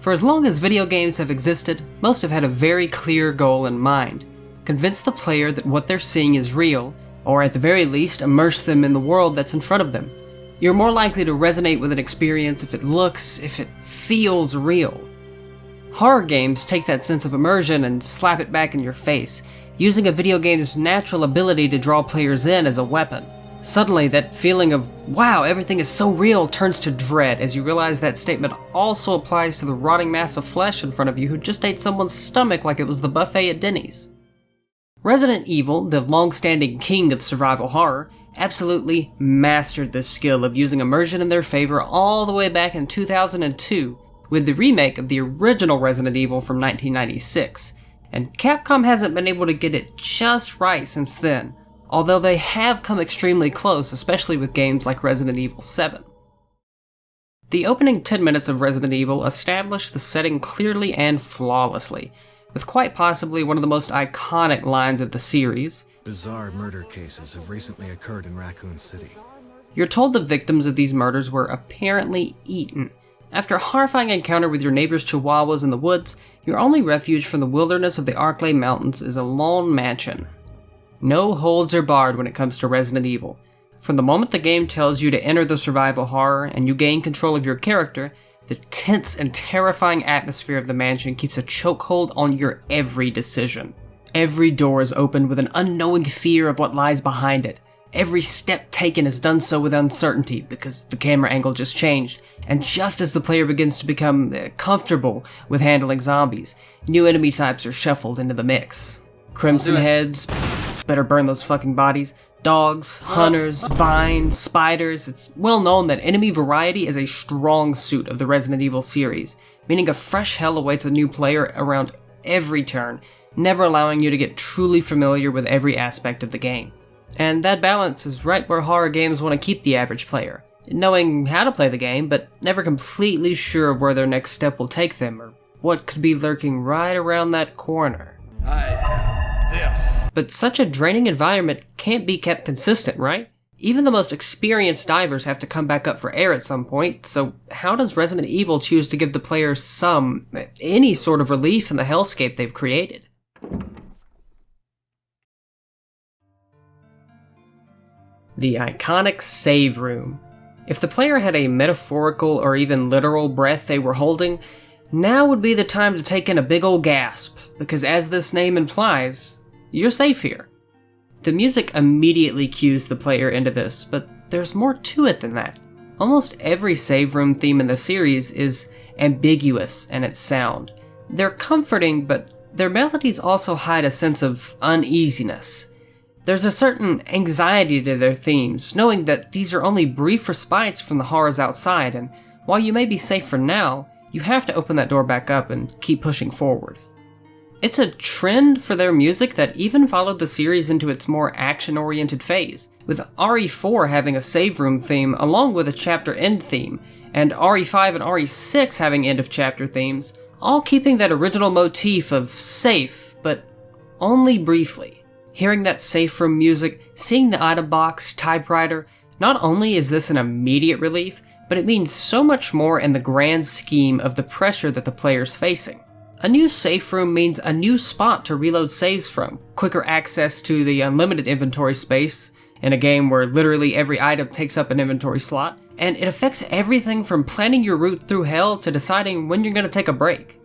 For as long as video games have existed, most have had a very clear goal in mind: convince the player that what they're seeing is real, or at the very least immerse them in the world that's in front of them. You're more likely to resonate with an experience if it feels real. Horror games take that sense of immersion and slap it back in your face, using a video game's natural ability to draw players in as a weapon. Suddenly, that feeling of, wow, everything is so real, turns to dread as you realize that statement also applies to the rotting mass of flesh in front of you who just ate someone's stomach like it was the buffet at Denny's. Resident Evil, the long-standing king of survival horror, absolutely mastered this skill of using immersion in their favor all the way back in 2002 with the remake of the original Resident Evil from 1996, and Capcom hasn't been able to get it just right since then, although they have come extremely close, especially with games like Resident Evil 7. The opening 10 minutes of Resident Evil establish the setting clearly and flawlessly, with quite possibly one of the most iconic lines of the series. Bizarre murder cases have recently occurred in Raccoon City. You're told the victims of these murders were apparently eaten. After a horrifying encounter with your neighbor's chihuahuas in the woods, your only refuge from the wilderness of the Arklay Mountains is a lone mansion. No holds are barred when it comes to Resident Evil. From the moment the game tells you to enter the survival horror and you gain control of your character, the tense and terrifying atmosphere of the mansion keeps a chokehold on your every decision. Every door is opened with an unknowing fear of what lies behind it. Every step taken is done so with uncertainty because the camera angle just changed, and just as the player begins to become comfortable with handling zombies, new enemy types are shuffled into the mix. Crimson Heads, better burn those fucking bodies, dogs, hunters, vines, spiders. It's well known that enemy variety is a strong suit of the Resident Evil series, meaning a fresh hell awaits a new player around every turn, never allowing you to get truly familiar with every aspect of the game. And that balance is right where horror games want to keep the average player, knowing how to play the game, but never completely sure of where their next step will take them, or what could be lurking right around that corner. I have this. But such a draining environment can't be kept consistent, right? Even the most experienced divers have to come back up for air at some point, so how does Resident Evil choose to give the player any sort of relief in the hellscape they've created? The iconic save room. If the player had a metaphorical or even literal breath they were holding, now would be the time to take in a big ol' gasp, because as this name implies, you're safe here. The music immediately cues the player into this, but there's more to it than that. Almost every save room theme in the series is ambiguous in its sound. They're comforting, but their melodies also hide a sense of uneasiness. There's a certain anxiety to their themes, knowing that these are only brief respites from the horrors outside, and while you may be safe for now, you have to open that door back up and keep pushing forward. It's a trend for their music that even followed the series into its more action-oriented phase, with RE4 having a save room theme along with a chapter end theme, and RE5 and RE6 having end-of-chapter themes, all keeping that original motif of safe, but only briefly. Hearing that safe room music, seeing the item box, typewriter, not only is this an immediate relief, but it means so much more in the grand scheme of the pressure that the player's facing. A new safe room means a new spot to reload saves from, quicker access to the unlimited inventory space in a game where literally every item takes up an inventory slot, and it affects everything from planning your route through hell to deciding when you're going to take a break.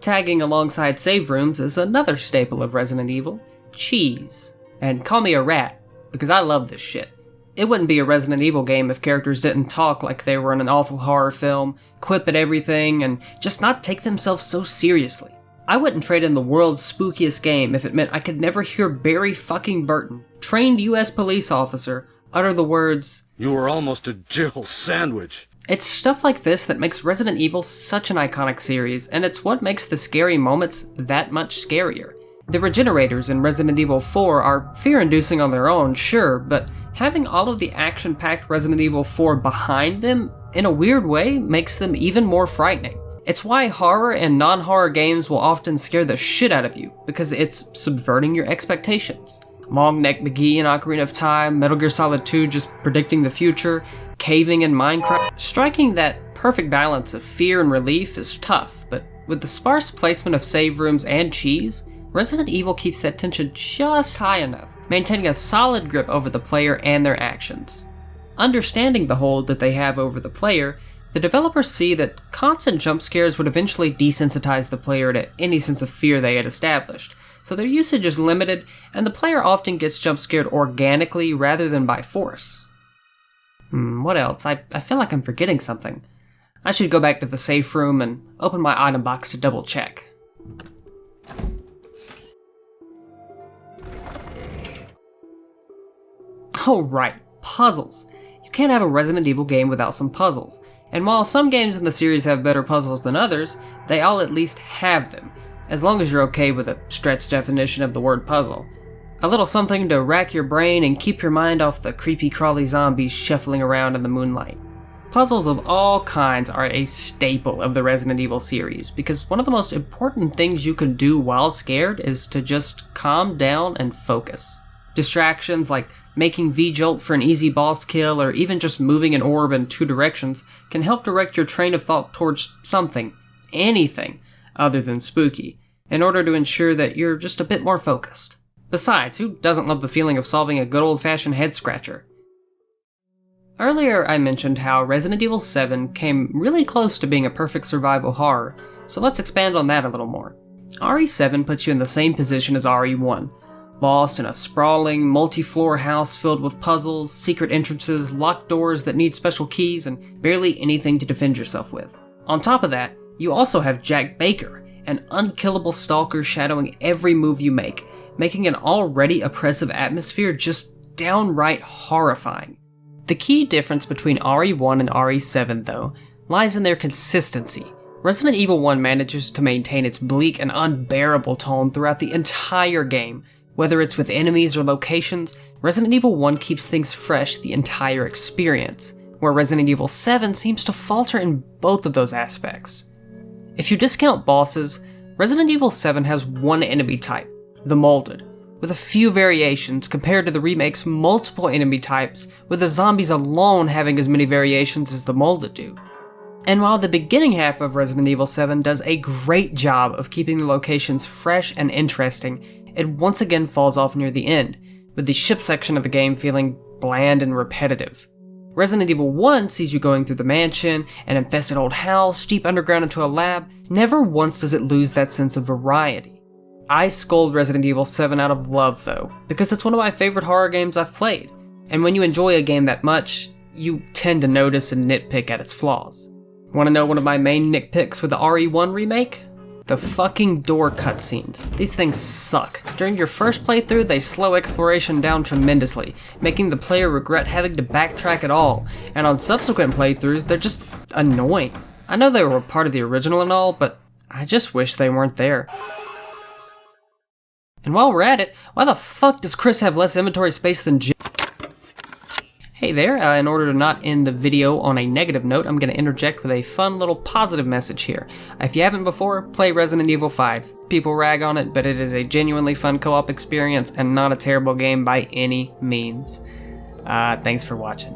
Tagging alongside save rooms is another staple of Resident Evil: cheese. And call me a rat, because I love this shit. It wouldn't be a Resident Evil game if characters didn't talk like they were in an awful horror film, quip at everything, and just not take themselves so seriously. I wouldn't trade in the world's spookiest game if it meant I could never hear Barry fucking Burton, trained US police officer, utter the words, "You were almost a Jill sandwich." It's stuff like this that makes Resident Evil such an iconic series, and it's what makes the scary moments that much scarier. The Regenerators in Resident Evil 4 are fear-inducing on their own, sure, but having all of the action-packed Resident Evil 4 behind them, in a weird way, makes them even more frightening. It's why horror and non-horror games will often scare the shit out of you, because it's subverting your expectations. Long Neck McGee in Ocarina of Time, Metal Gear Solid 2 just predicting the future, caving in Minecraft. Striking that perfect balance of fear and relief is tough, but with the sparse placement of save rooms and cheese, Resident Evil keeps that tension just high enough, maintaining a solid grip over the player and their actions. Understanding the hold that they have over the player, the developers see that constant jump scares would eventually desensitize the player to any sense of fear they had established, so their usage is limited, and the player often gets jump scared organically rather than by force. What else? I feel like I'm forgetting something. I should go back to the safe room and open my item box to double check. Oh right, puzzles. You can't have a Resident Evil game without some puzzles. And while some games in the series have better puzzles than others, they all at least have them, as long as you're okay with a stretched definition of the word puzzle. A little something to rack your brain and keep your mind off the creepy crawly zombies shuffling around in the moonlight. Puzzles of all kinds are a staple of the Resident Evil series, because one of the most important things you can do while scared is to just calm down and focus. Distractions like making V-jolt for an easy boss kill, or even just moving an orb in 2 directions, can help direct your train of thought towards something, anything, other than spooky, in order to ensure that you're just a bit more focused. Besides, who doesn't love the feeling of solving a good old-fashioned head-scratcher? Earlier I mentioned how Resident Evil 7 came really close to being a perfect survival horror, so let's expand on that a little more. RE7 puts you in the same position as RE1, lost in a sprawling, multi-floor house filled with puzzles, secret entrances, locked doors that need special keys, and barely anything to defend yourself with. On top of that, you also have Jack Baker, an unkillable stalker shadowing every move you make, making an already oppressive atmosphere just downright horrifying. The key difference between RE1 and RE7, though, lies in their consistency. Resident Evil 1 manages to maintain its bleak and unbearable tone throughout the entire game. Whether it's with enemies or locations, Resident Evil 1 keeps things fresh the entire experience, where Resident Evil 7 seems to falter in both of those aspects. If you discount bosses, Resident Evil 7 has one enemy type, the Molded, with a few variations compared to the remake's multiple enemy types, with the zombies alone having as many variations as the Molded do. And while the beginning half of Resident Evil 7 does a great job of keeping the locations fresh and interesting, it once again falls off near the end, with the ship section of the game feeling bland and repetitive. Resident Evil 1 sees you going through the mansion, an infested old house, deep underground into a lab. Never once does it lose that sense of variety. I scold Resident Evil 7 out of love though, because it's one of my favorite horror games I've played, and when you enjoy a game that much, you tend to notice and nitpick at its flaws. Want to know one of my main nitpicks with the RE1 remake? The fucking door cutscenes. These things suck. During your first playthrough, they slow exploration down tremendously, making the player regret having to backtrack at all, and on subsequent playthroughs, they're just annoying. I know they were part of the original and all, but I just wish they weren't there. And while we're at it, why the fuck does Chris have less inventory space than Jim? Hey there, in order to not end the video on a negative note, I'm going to interject with a fun little positive message here. If you haven't before, play Resident Evil 5. People rag on it, but it is a genuinely fun co-op experience and not a terrible game by any means. Thanks for watching.